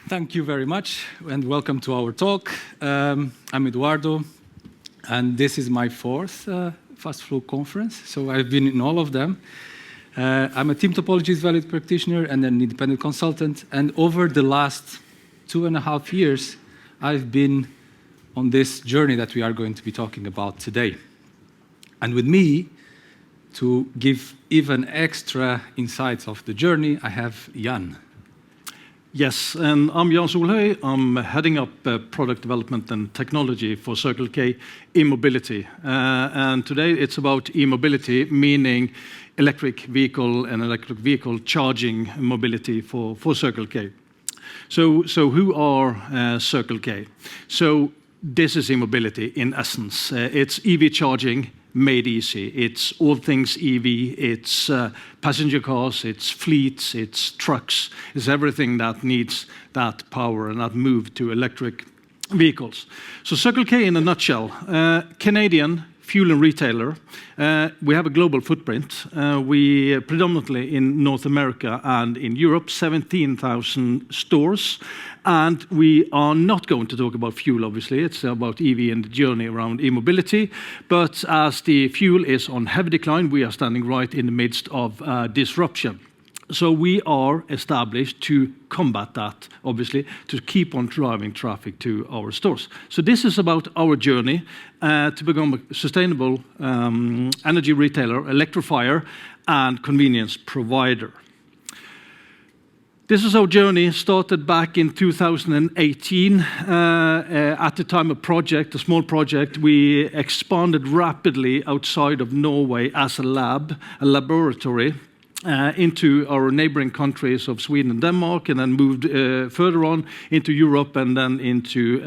Thank you very much, and welcome to our talk. I'm Eduardo, and this is my fourth Fast Flow conference, so I've been in all of them. I'm a team topologies valued practitioner and an independent consultant, and over the last 2.5 years, I've been on this journey that we are going to be talking about today. And with me, to give even extra insights of the journey, I have Jan. Yes, and I'm Jan Solhøy. I'm heading up product development and technology for CircleK eMobility. And today it's about eMobility, meaning electric vehicle and electric vehicle charging mobility for CircleK. So who are CircleK? So this is eMobility in essence. It's EV charging made easy. It's all things EV. It's passenger cars, it's fleets, it's trucks. It's everything that needs that power and that move to electric vehicles. So CircleK in a nutshell, Canadian fuel and retailer. We have a global footprint. We predominantly in North America and in Europe, 17,000 stores. And we are not going to talk about fuel, obviously. It's about EV and the journey around e-mobility. But as the fuel is on heavy decline, we are standing right in the midst of disruption. So we are established to combat that, obviously, to keep on driving traffic to our stores. So this is about our journey to become a sustainable energy retailer, electrifier, and convenience provider. This is our journey, started back in 2018. At the time, a small project. We expanded rapidly outside of Norway as a laboratory, into our neighboring countries of Sweden and Denmark, and then moved further on into Europe and then into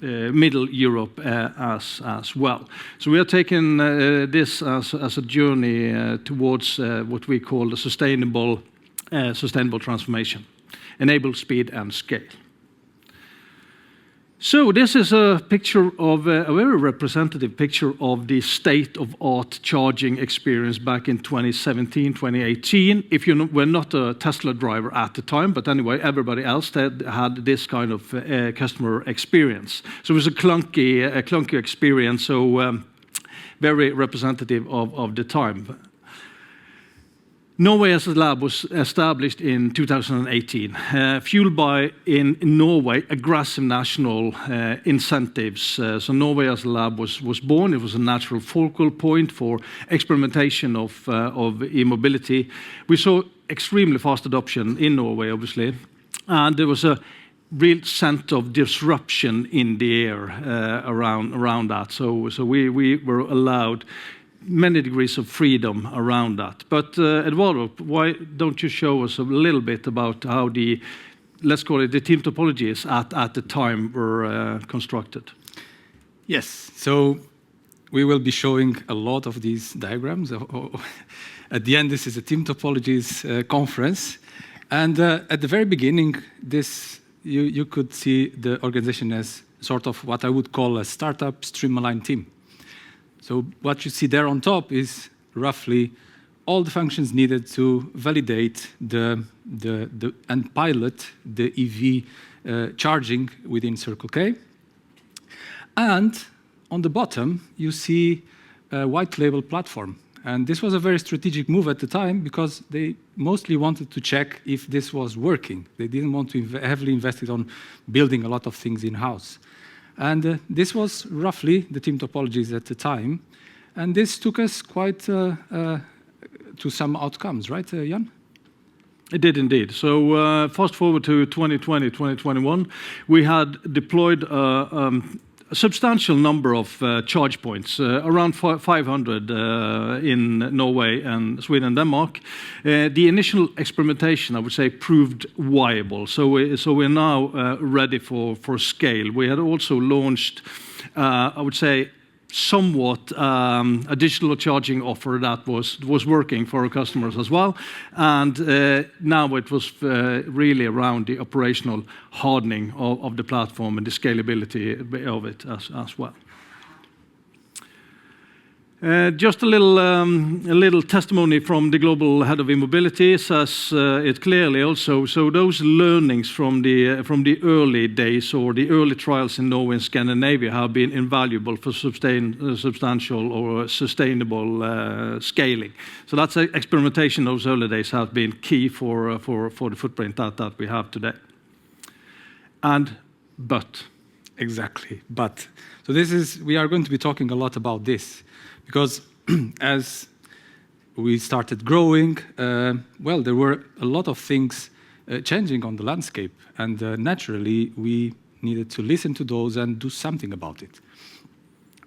Middle Europe as well. So we are taking this as a journey towards what we call the sustainable transformation, enable speed and scale. So this is a picture of a very representative picture of the state-of-art charging experience back in 2017, 2018. If you were not a Tesla driver at the time, but anyway, everybody else had this kind of customer experience. So it was a clunky experience, so very representative of the time. Norway as a lab was established in 2018, fueled by, in Norway, aggressive national incentives. So Norway as a lab was born. It was a natural focal point for experimentation of e-mobility. We saw extremely fast adoption in Norway, obviously, and there was a real sense of disruption in the air around that. So we were allowed many degrees of freedom around that. But Eduardo, why don't you show us a little bit about how the, let's call it the team topologies at the time were constructed? Yes, so we will be showing a lot of these diagrams. At the end, this is a team topologies conference. And at the very beginning, you could see the organization as sort of what I would call a startup streamlined team. So what you see there on top is roughly all the functions needed to validate and pilot the EV charging within CircleK. And on the bottom, you see a white label platform. And this was a very strategic move at the time because they mostly wanted to check if this was working. They didn't want to heavily invest on building a lot of things in-house. And this was roughly the team topologies at the time. And this took us quite to some outcomes, right, Jan? It did indeed. So fast forward to 2020, 2021, we had deployed a substantial number of charge points, around 500 in Norway and Sweden and Denmark. The initial experimentation, I would say, proved viable. So we're now ready for scale. We had also launched, I would say, somewhat a digital charging offer that was working for our customers as well. And now it was really around the operational hardening of the platform and the scalability of it as well. Just a little testimony from the global head of eMobility says it clearly also. So those learnings from the early days or the early trials in Norway and Scandinavia have been invaluable for substantial or sustainable scaling. So that's experimentation. Those early days have been key for the footprint that we have today. But exactly. But so we are going to be talking a lot about this. Because as we started growing, well, there were a lot of things changing on the landscape. And naturally, we needed to listen to those and do something about it.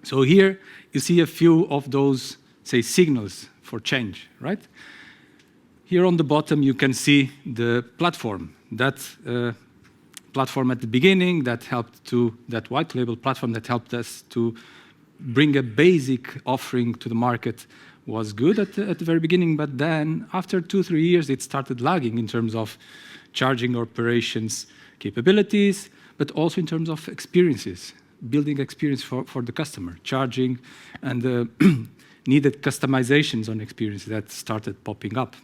So here you see a few of those, say, signals for change, right? Here on the bottom, you can see the platform. That platform at the beginning that white label platform that helped us to bring a basic offering to the market was good at the very beginning, but then after 2-3 years, it started lagging in terms of charging operations capabilities, but also in terms of experiences, building experience for the customer, charging, and needed customizations on experience that started popping up.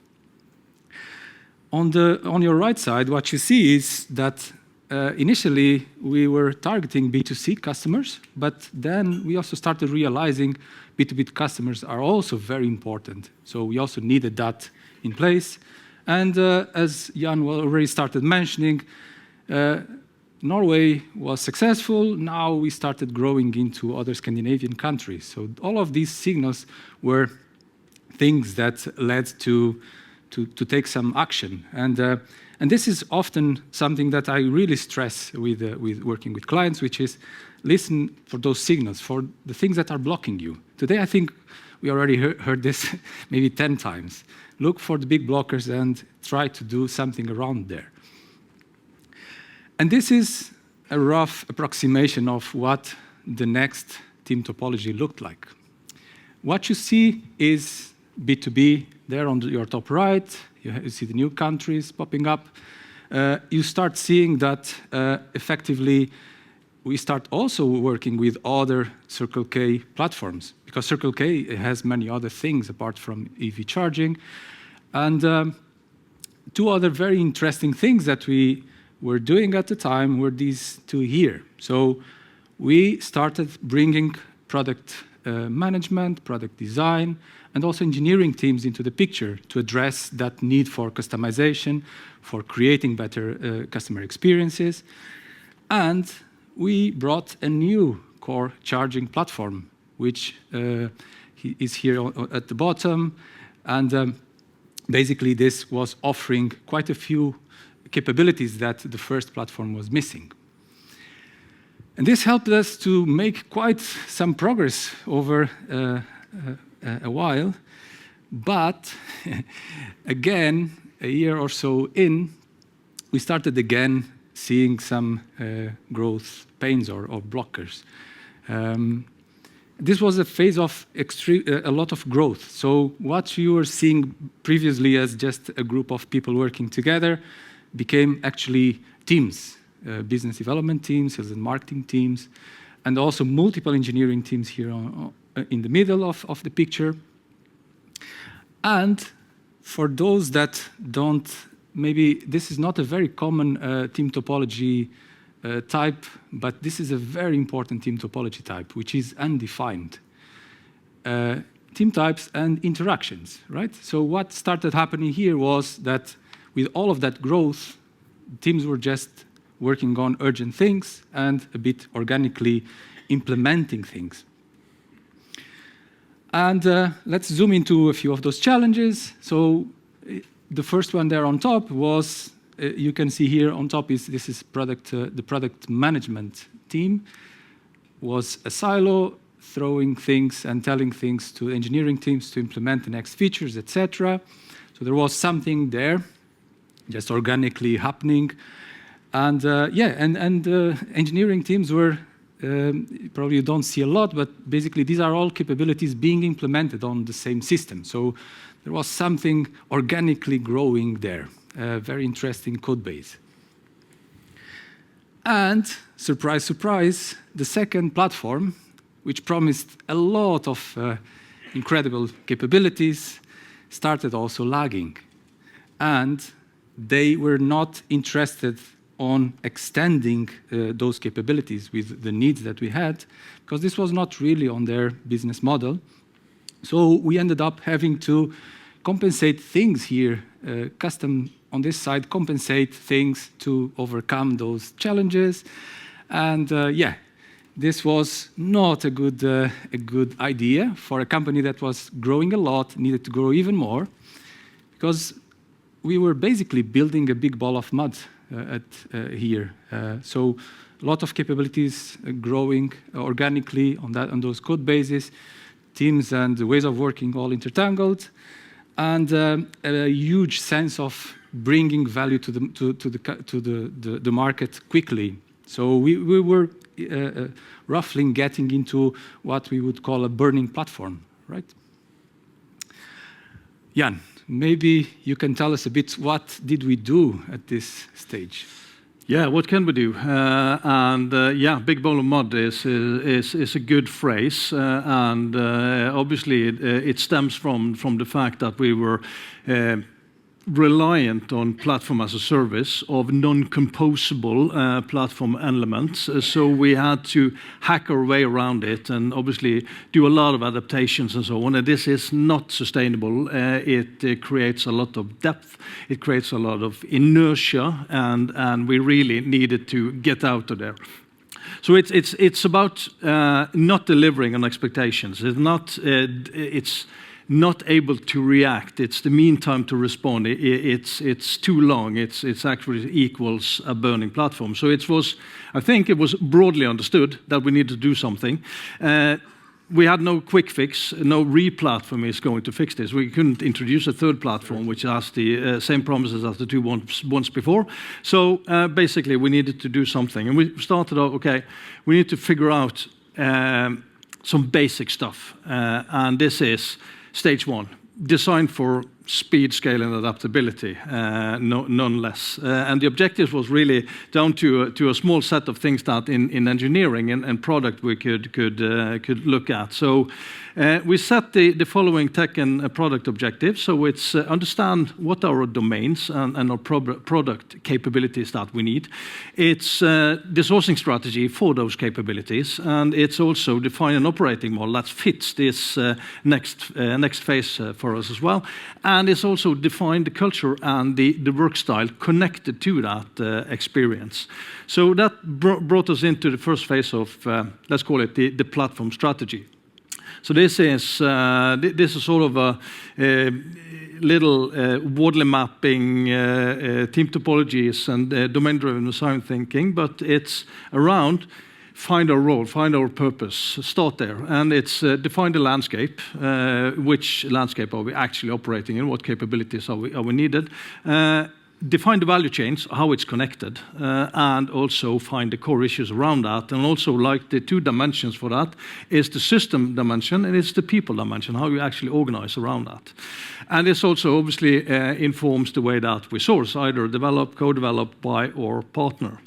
On your right side, what you see is that initially, we were targeting B2C customers, but then we also started realizing B2B customers are also very important. So we also needed that in place. And as Jan already started mentioning, Norway was successful. Now we started growing into other Scandinavian countries. So all of these signals were things that led to take some action. And this is often something that I really stress with working with clients, which is listen for those signals, for the things that are blocking you. Today, I think we already heard this maybe 10 times. Look for the big blockers and try to do something around there. And this is a rough approximation of what the next team topology looked like. What you see is B2B there on your top right. You see the new countries popping up. You start seeing that effectively we start also working with other CircleK platforms, because CircleK has many other things apart from EV charging. And two other very interesting things that we were doing at the time were these two here. So we started bringing product management, product design, and also engineering teams into the picture to address that need for customization, for creating better customer experiences. And we brought a new core charging platform, which is here at the bottom. And basically, this was offering quite a few capabilities that the first platform was missing. And this helped us to make quite some progress over a while. But again, a year or so in, we started again seeing some growth pains or blockers. This was a phase of a lot of growth. So what you were seeing previously as just a group of people working together became actually teams, business development teams, sales and marketing teams, and also multiple engineering teams here in the middle of the picture. And for those that don't, maybe this is not a very common team topology type, but this is a very important team topology type, which is undefined. Team types and interactions, right? So what started happening here was that with all of that growth, teams were just working on urgent things and a bit organically implementing things. And let's zoom into a few of those challenges. So the first one there on top was, you can see here on top is this is the product management team was a silo, throwing things and telling things to engineering teams to implement the next features, etc. So there was something there, just organically happening. And engineering teams were, probably you don't see a lot, but basically these are all capabilities being implemented on the same system. So there was something organically growing there, a very interesting code base. And surprise, surprise, the second platform, which promised a lot of incredible capabilities, started also lagging. And they were not interested on extending those capabilities with the needs that we had, because this was not really on their business model. So we ended up having to compensate things here, custom on this side, compensate things to overcome those challenges. And yeah, this was not a good idea for a company that was growing a lot, needed to grow even more, because we were basically building a big ball of mud here. So a lot of capabilities growing organically on those code bases, teams and ways of working all intertangled, and a huge sense of bringing value to the market quickly. So we were roughly getting into what we would call a burning platform, right? Jan, maybe you can tell us a bit, what did we do at this stage? Yeah, what can we do? Yeah, big ball of mud is a good phrase, and obviously it stems from the fact that we were reliant on platform as a service of non-composable platform elements. So we had to hack our way around it and obviously do a lot of adaptations and so on. And this is not sustainable. It creates a lot of depth. It creates a lot of inertia, and we really needed to get out of there. So it's about not delivering on expectations. It's not able to react. It's the mean time to respond. It's too long. It's actually equals a burning platform. So I think it was broadly understood that we need to do something. We had no quick fix. No re-platform is going to fix this. We couldn't introduce a third platform which has the same promises as the two ones before. So basically, we needed to do something, and we started out. Okay, we need to figure out some basic stuff, and this is stage one, designed for speed, scale, and adaptability, none less. And the objective was really down to a small set of things that in engineering and product we could look at. So we set the following tech and product objectives. So it's understand what are our domains and our product capabilities that we need. It's the sourcing strategy for those capabilities, and it's also define an operating model that fits this next phase for us as well. And it's also define the culture and the work style connected to that experience. So that brought us into the first phase of, let's call it the platform strategy. So this is sort of a little Wordle mapping, team topologies, and domain-driven design thinking, but it's around find our role, find our purpose, start there. And it's define the landscape, which landscape are we actually operating in, what capabilities are we needed, define the value chains, how it's connected, and also find the core issues around that. And also, like the two dimensions for that is the system dimension and it's the people dimension, how you actually organize around that. And this also obviously informs the way that we source, either develop, co-develop, buy, or partner.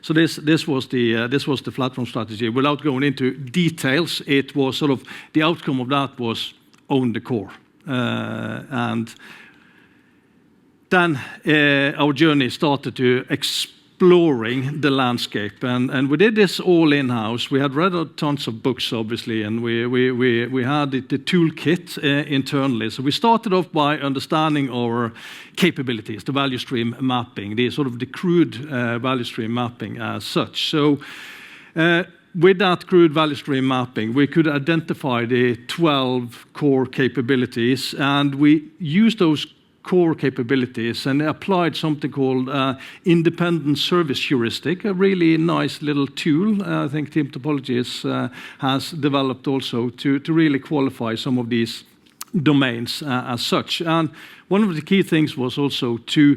So this was the platform strategy. Without going into details, it was sort of the outcome of that was own the core, and then our journey started to exploring the landscape, and we did this all in-house. We had read tons of books, obviously, and we had the toolkit internally. So we started off by understanding our capabilities, the value stream mapping, the crude value stream mapping as such. So with that crude value stream mapping, we could identify the 12 core capabilities, and we used those core capabilities and applied something called independent service heuristic, a really nice little tool I think Team Topologies has developed also to really qualify some of these domains as such. And one of the key things was also to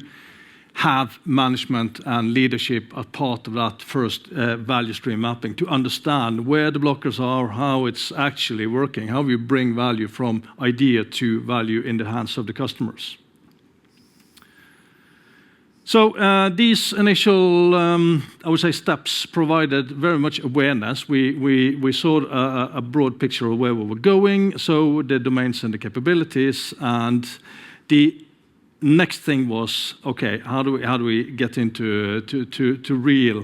have management and leadership as part of that first value stream mapping, to understand where the blockers are, how it's actually working, how we bring value from idea to value in the hands of the customers. So these initial, I would say, steps provided very much awareness. We saw a broad picture of where we were going, so the domains and the capabilities, and the next thing was, okay, how do we get into to real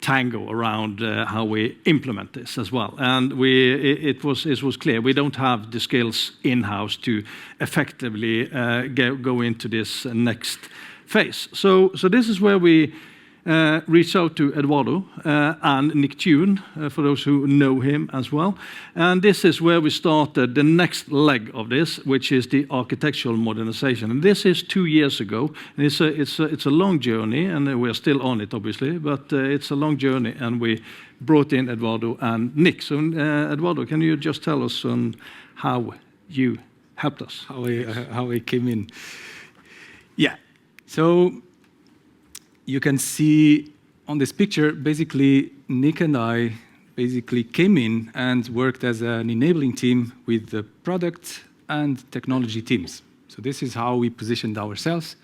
tango around how we implement this as well? And it was clear we don't have the skills in-house to effectively go into this next phase. So this is where we reached out to Eduardo and Nick Tune, for those who know him as well. And this is where we started the next leg of this, which is the architectural modernization. And this is 2 years ago. And it's a long journey, and we're still on it, obviously, but it's a long journey, and we brought in Eduardo and Nick. So Eduardo, can you just tell us on how you helped us? How we came in. Yeah. So you can see on this picture, basically, Nick and I basically came in and worked as an enabling team with the product and technology teams. So this is how we positioned ourselves.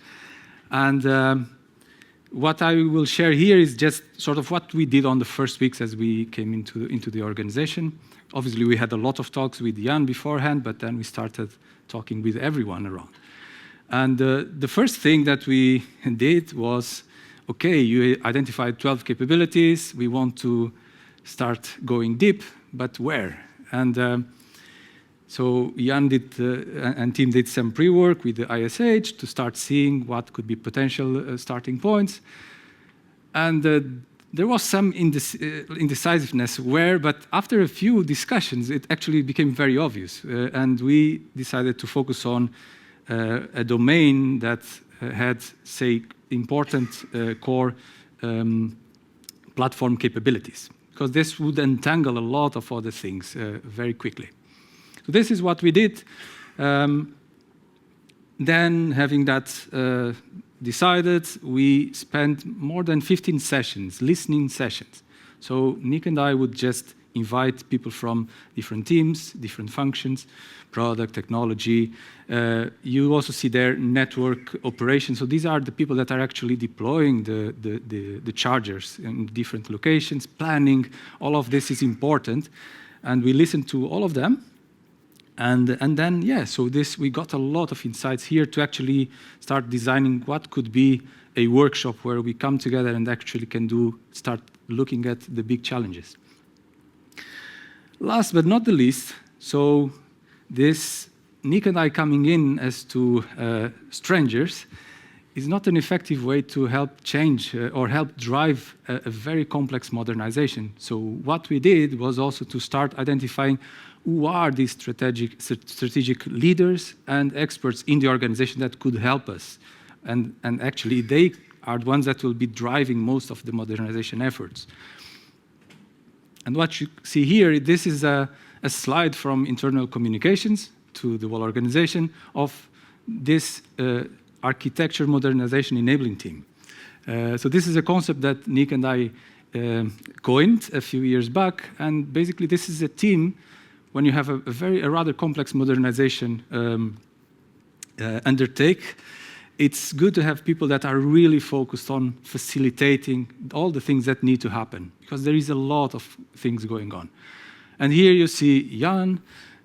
And what I will share here is just sort of what we did on the first weeks as we came into the organization. Obviously, we had a lot of talks with Jan beforehand, but then we started talking with everyone around. And the first thing that we did was, okay, you identified 12 capabilities. We want to start going deep, but where? And so Jan and team did some pre-work with the ISH to start seeing what could be potential starting points. And there was some indecisiveness where, but after a few discussions, it actually became very obvious. And we decided to focus on a domain that had, say, important core platform capabilities, because this would entangle a lot of other things very quickly. So this is what we did. Then, having that decided, we spent more than 15 sessions, listening sessions. So Nick and I would just invite people from different teams, different functions, product, technology. You also see there network operations. So these are the people that are actually deploying the chargers in different locations, planning. All of this is important. And we listened to all of them. And then, yeah, so we got a lot of insights here to actually start designing what could be a workshop where we come together and actually can start looking at the big challenges. Last but not the least, so this Nick and I coming in as two strangers is not an effective way to help change or help drive a very complex modernization. So what we did was also to start identifying who are these strategic leaders and experts in the organization that could help us. And actually, they are the ones that will be driving most of the modernization efforts. And what you see here, this is a slide from internal communications to the whole organization of this architecture modernization enabling team. So this is a concept that Nick and I coined a few years back. And basically, this is a team when you have a rather complex modernization undertake. It's good to have people that are really focused on facilitating all the things that need to happen, because there is a lot of things going on. And here you see Jan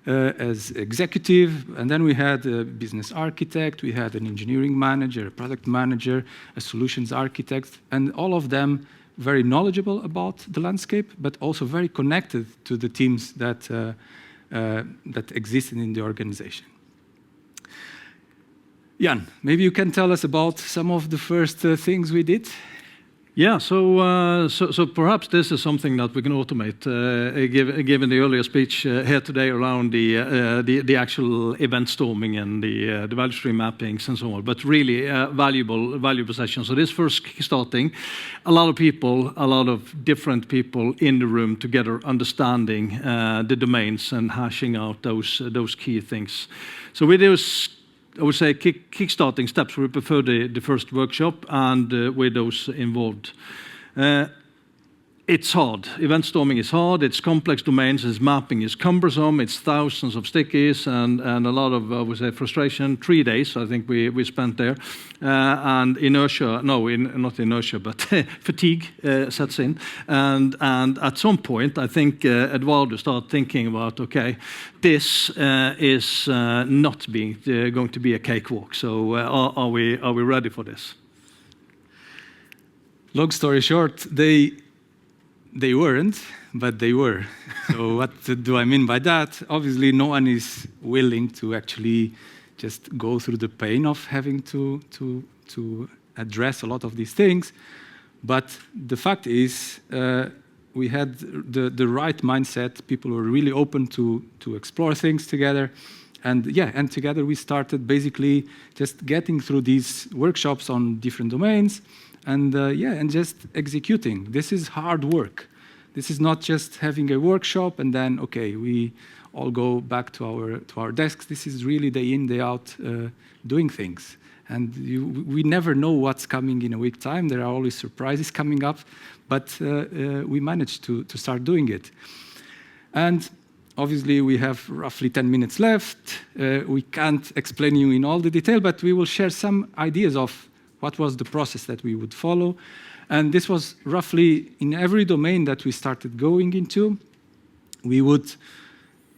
as executive, and then we had a business architect, we had an engineering manager, a product manager, a solutions architect, and all of them very knowledgeable about the landscape, but also very connected to the teams that existed in the organization. Jan, maybe you can tell us about some of the first things we did? Yeah, so perhaps this is something that we can automate, given the earlier speech here today around the actual event storming and the value stream mappings and so on, but really valuable session. So this first kickstarting, a lot of different people in the room together understanding the domains and hashing out those key things. So with those, I would say, kickstarting steps, we prefer the first workshop and with those involved. it's hard. Event storming is hard. It's complex domains. Its mapping is cumbersome. It's thousands of stickies and a lot of, I would say, frustration. 3 days, I think we spent there. And inertia, not inertia, but fatigue sets in. And at some point, I think Eduardo started thinking about, okay, this is not going to be a cakewalk. So are we ready for this? Long story short, they weren't, but they were. So what do I mean by that? Obviously, no one is willing to actually just go through the pain of having to address a lot of these things. But the fact is, we had the right mindset. People were really open to explore things together. And together we started basically just getting through these workshops on different domains. And just executing. This is hard work. This is not just having a workshop and then, okay, we all go back to our desks. This is really day in, day out doing things. And we never know what's coming in a week's time. There are always surprises coming up, but we managed to start doing it. And obviously, we have roughly 10 minutes left. We can't explain you in all the detail, but we will share some ideas of what was the process that we would follow. And this was roughly in every domain that we started going into. We would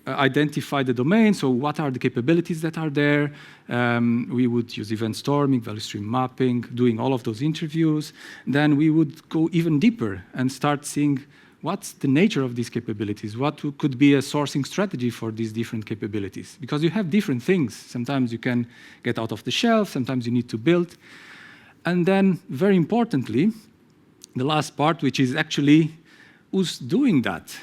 identify the domain, so what are the capabilities that are there. We would use event storming, value stream mapping, doing all of those interviews. Then we would go even deeper and start seeing what's the nature of these capabilities, what could be a sourcing strategy for these different capabilities. Because you have different things. Sometimes you can get out of the shelf, sometimes you need to build. And then, very importantly, the last part, which is actually who's doing that?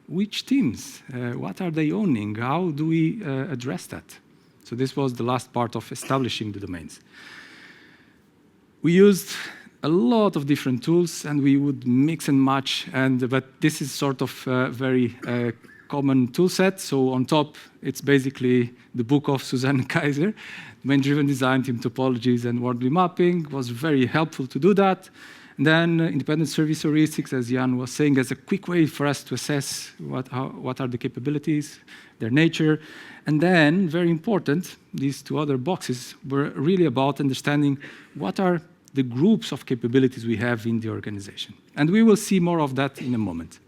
Which teams? What are they owning? How do we address that? So this was the last part of establishing the domains. We used a lot of different tools, and we would mix and match. But this is sort of a very common tool set. So on top, it's basically the book of Susanne Kaiser. Domain-driven design, team topologies, and worldly mapping was very helpful to do that. And then independent service heuristics, as Jan was saying, as a quick way for us to assess what are the capabilities, their nature. And then, very important, these two other boxes were really about understanding what are the groups of capabilities we have in the organization. And we will see more of that in a moment.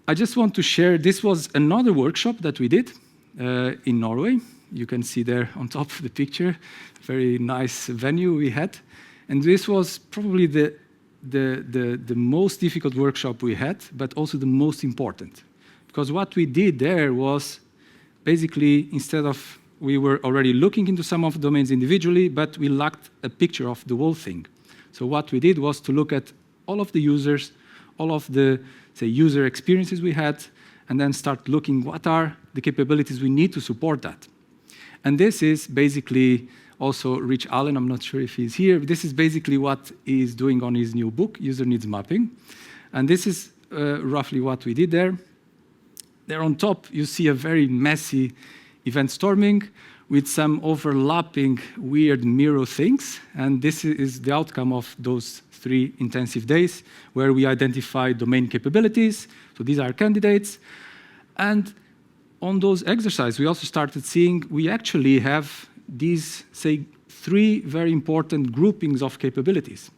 I just want to share, this was another workshop that we did in Norway. You can see there on top of the picture, very nice venue we had. And this was probably the most difficult workshop we had, but also the most important. Because what we did there was basically, instead of, we were already looking into some of the domains individually, but we lacked a picture of the whole thing. So what we did was to look at all of the users, all of the, say, user experiences we had, and then start looking what are the capabilities we need to support that. And this is basically also Rich Allen, I'm not sure if he's here, but this is basically what he's doing on his new book, User Needs Mapping. And this is roughly what we did there. There on top, you see a very messy event storming with some overlapping weird mirror things. And this is the outcome of those 3 intensive days where we identify domain capabilities. So these are candidates. And on those exercises, we also started seeing we actually have these, say, 3 very important groupings of capabilities.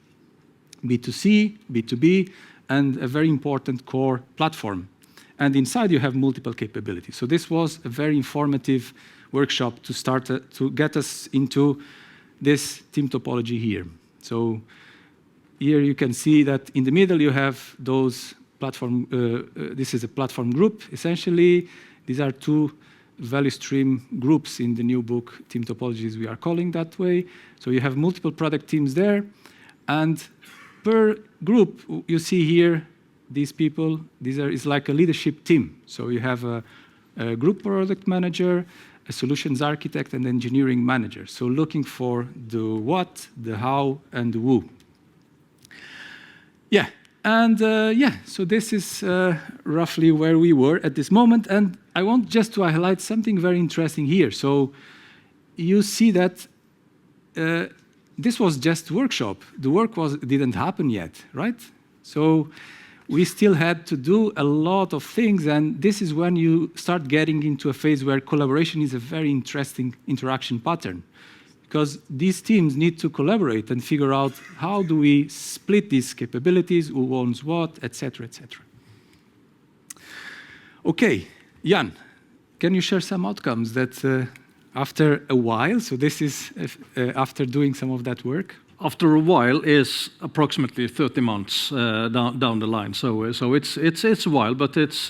B2C, B2B, and a very important core platform. And inside you have multiple capabilities. So this was a very informative workshop to start to get us into this team topology here. So here you can see that in the middle you have those platform, this is a platform group, essentially. These are 2 value stream groups in the new book, Team Topologies, we are calling that way. So you have multiple product teams there. And per group, you see here, these people, is like a leadership team. So you have a group product manager, a solutions architect, and engineering manager. So looking for the what, the how, and the who. Yeah. And so this is roughly where we were at this moment. And I want just to highlight something very interesting here. So you see that this was just workshop. The work didn't happen yet, right? So we still had to do a lot of things, and this is when you start getting into a phase where collaboration is a very interesting interaction pattern, because these teams need to collaborate and figure out how do we split these capabilities, who owns what, etc., etc. Okay, Jan, can you share some outcomes that after a while, so this is after doing some of that work? After a while is approximately 30 months down the line. So it's a while, but it's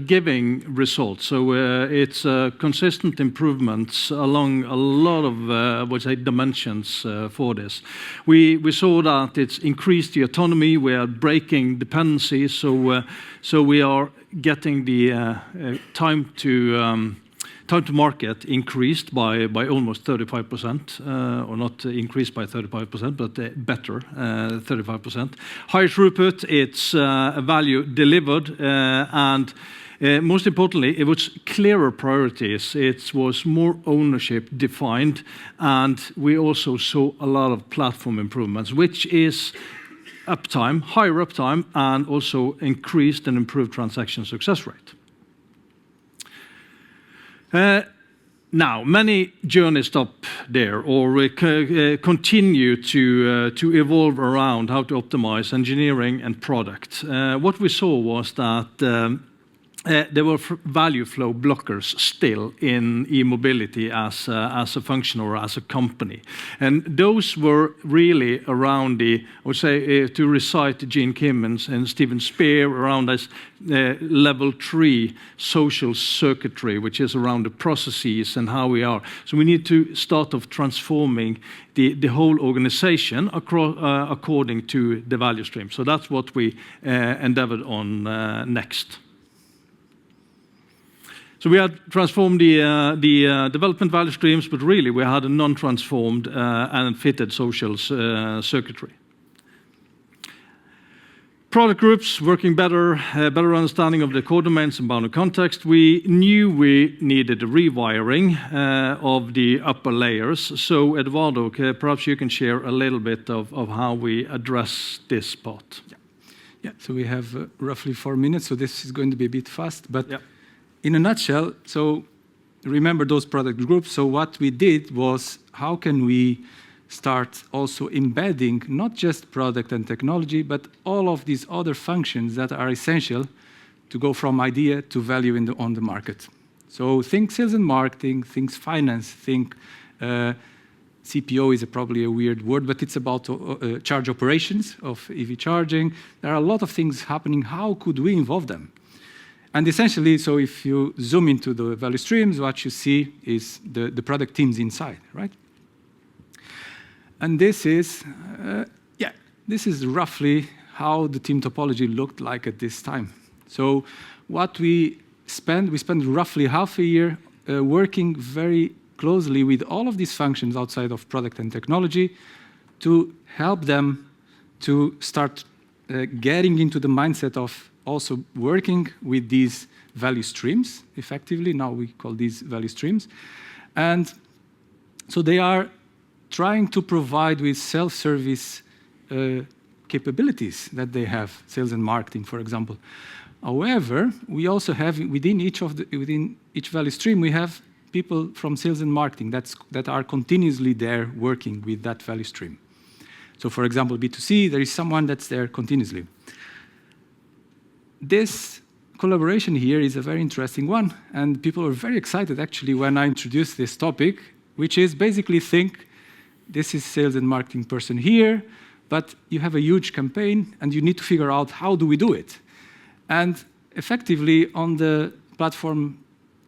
giving results. So it's consistent improvements along a lot of I would say dimensions for this. We saw that it's increased the autonomy. We are breaking dependencies. So we are getting the time to market increased by almost 35%, or not increased by 35%, but better, 35%. Higher throughput, it's a value delivered, and most importantly, it was clearer priorities. It was more ownership defined, and we also saw a lot of platform improvements, which is uptime, higher uptime, and also increased and improved transaction success rate. Now, many journeys stop there or continue to evolve around how to optimize engineering and product. What we saw was that there were value flow blockers still in eMobility as a function or as a company. And those were really around I would say, to recite Gene Kim and Stephen Spear, around this level 3 social circuitry, which is around the processes and how we are. So we need to start off transforming the whole organization according to the value stream. So that's what we endeavored on next. So we had transformed the development value streams, but really we had a non-transformed and fitted social circuitry. Product groups working better, better understanding of the core domains and boundary context. We knew we needed a rewiring of the upper layers. So Eduardo, perhaps you can share a little bit of how we address this part. Yeah. So we have roughly 4 minutes, so this is going to be a bit fast, but. Yeah. In a nutshell, so remember those product groups. So what we did was, how can we start also embedding not just product and technology, but all of these other functions that are essential to go from idea to value on the market. So think sales and marketing, think finance, think CPO is probably a weird word, but it's about charge operations of EV charging. There are a lot of things happening. How could we involve them? And essentially, so if you zoom into the value streams, what you see is the product teams inside, right? And this is, this is roughly how the team topology looked like at this time. So what we spent roughly half a year working very closely with all of these functions outside of product and technology to help them to start getting into the mindset of also working with these value streams effectively. Now we call these value streams. And so they are trying to provide with self-service capabilities that they have, sales and marketing, for example. However, we also have within each value stream, we have people from sales and marketing that are continuously there working with that value stream. So for example, B2C, there is someone that's there continuously. This collaboration here is a very interesting one, and people are very excited actually when I introduced this topic, which is basically think this is sales and marketing person here, but you have a huge campaign and you need to figure out how do we do it. And effectively on the platform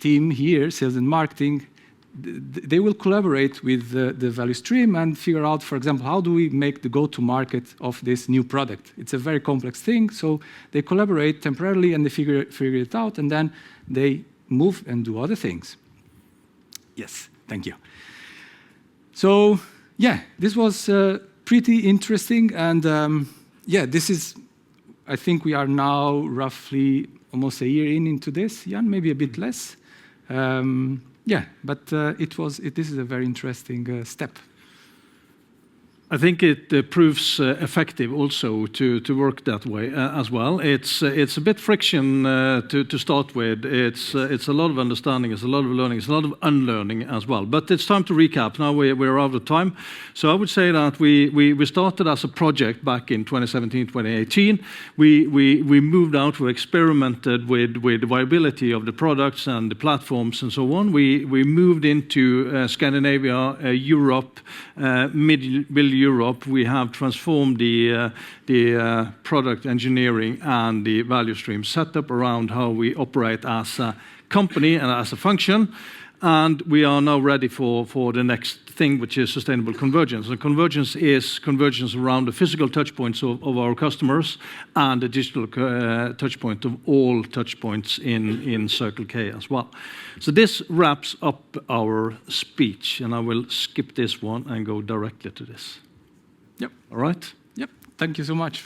team here, sales and marketing, they will collaborate with the value stream and figure out, for example, how do we make the go-to-market of this new product? It's a very complex thing, so they collaborate temporarily and they figure it out, and then they move and do other things. Yes, thank you. So, yeah, this was pretty interesting, and yeah, this is, I think we are now roughly almost a year into this, Jan, maybe a bit less. Yeah, but this is a very interesting step. I think it proves effective also to work that way as well. It's a bit friction to start with. It's a lot of understanding, it's a lot of learning, it's a lot of unlearning as well. But it's time to recap. Now we're out of time. So I would say that we started as a project back in 2017, 2018. We moved out, we experimented with the viability of the products and the platforms and so on. We moved into Scandinavia, Europe, Middle Europe. We have transformed the product engineering and the value stream setup around how we operate as a company and as a function. And we are now ready for the next thing, which is sustainable convergence. And convergence is convergence around the physical touchpoints of our customers and the digital touchpoint of all touchpoints in CircleK as well. So this wraps up our speech, and I will skip this one and go directly to this. Yep. All right? Yep. Thank you so much.